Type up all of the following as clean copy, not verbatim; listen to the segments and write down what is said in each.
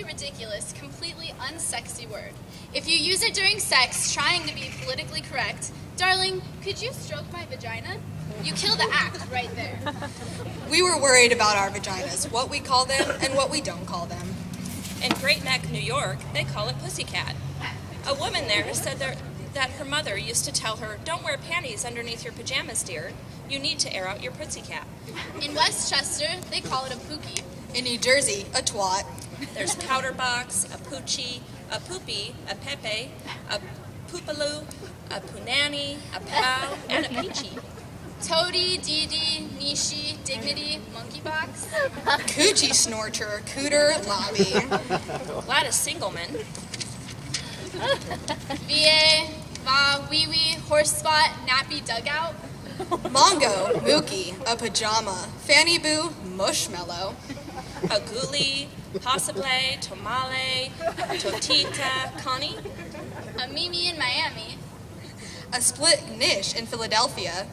totally ridiculous, completely unsexy word. If you use it during sex, trying to be politically correct, darling, could you stroke my vagina? You kill the act right there. We were worried about our vaginas, what we call them and what we don't call them. In Great Neck, New York, they call it pussycat. A woman there said that her mother used to tell her, "Don't wear panties underneath your pajamas, dear. You need to air out your pussycat." In Westchester, they call it a pookie. In New Jersey, a twat. There's powderbox, a poochie, a poopy, a pepe, a poopaloo, a punani, a pow, and a peachy. Toady, Dee-dee, Nishi, Dignity, Monkey Box. Coochie snorcher, cooter, lobby. Gladys Singleman. VA, Va, Wee Wee, Horse Spot, Nappy Dugout. Mongo, Mookie, a pajama. Fanny Boo, mushmallow. A ghoulie, possible, tomale, totita, Connie. A Mimi in Miami. A split niche in Philadelphia.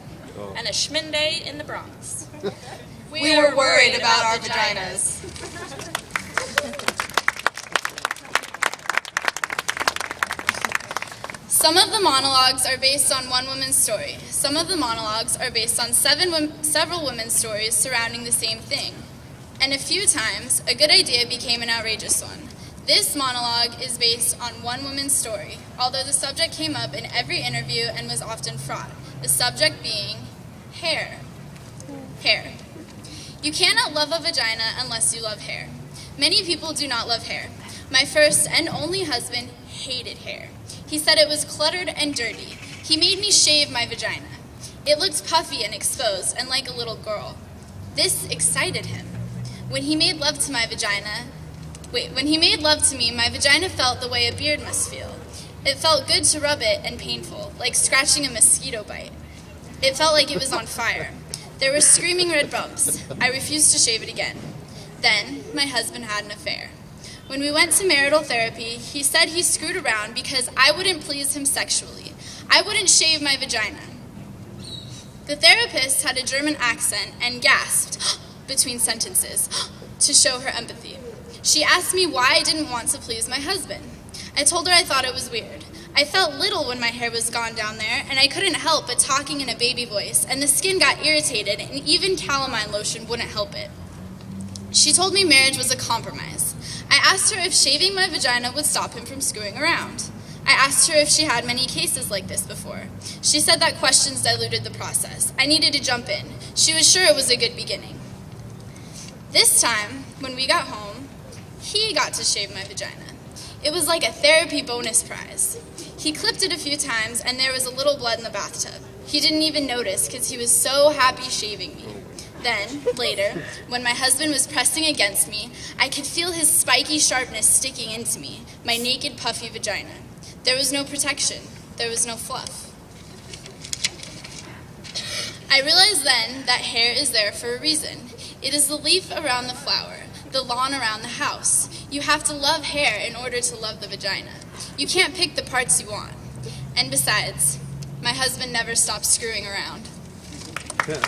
And a schminde in the Bronx. We were worried about our vaginas. Some of the monologues are based on one woman's story. Some of the monologues are based on several women's stories surrounding the same thing. And a few times, a good idea became an outrageous one. This monologue is based on one woman's story, although the subject came up in every interview and was often fraught. The subject being hair. Hair. You cannot love a vagina unless you love hair. Many people do not love hair. My first and only husband hated hair. He said it was cluttered and dirty. He made me shave my vagina. It looked puffy and exposed and like a little girl. This excited him. When he made love to me, my vagina felt the way a beard must feel. It felt good to rub it and painful, like scratching a mosquito bite. It felt like it was on fire. There were screaming red bumps. I refused to shave it again. Then, my husband had an affair. When we went to marital therapy, he said he screwed around because I wouldn't please him sexually. I wouldn't shave my vagina. The therapist had a German accent and gasped between sentences to show her empathy. She asked me why I didn't want to please my husband. I told her I thought it was weird. I felt little when my hair was gone down there, and I couldn't help but talking in a baby voice, and the skin got irritated, and even calamine lotion wouldn't help it. She told me marriage was a compromise. I asked her if shaving my vagina would stop him from screwing around. I asked her if she had many cases like this before. She said that questions diluted the process. I needed to jump in. She was sure it was a good beginning. This time, when we got home, he got to shave my vagina. It was like a therapy bonus prize. He clipped it a few times, and there was a little blood in the bathtub. He didn't even notice because he was so happy shaving me. Then, later, when my husband was pressing against me, I could feel his spiky sharpness sticking into me, my naked, puffy vagina. There was no protection. There was no fluff. I realized then that hair is there for a reason. It is the leaf around the flower, the lawn around the house. You have to love hair in order to love the vagina. You can't pick the parts you want. And besides, my husband never stopped screwing around. Yeah.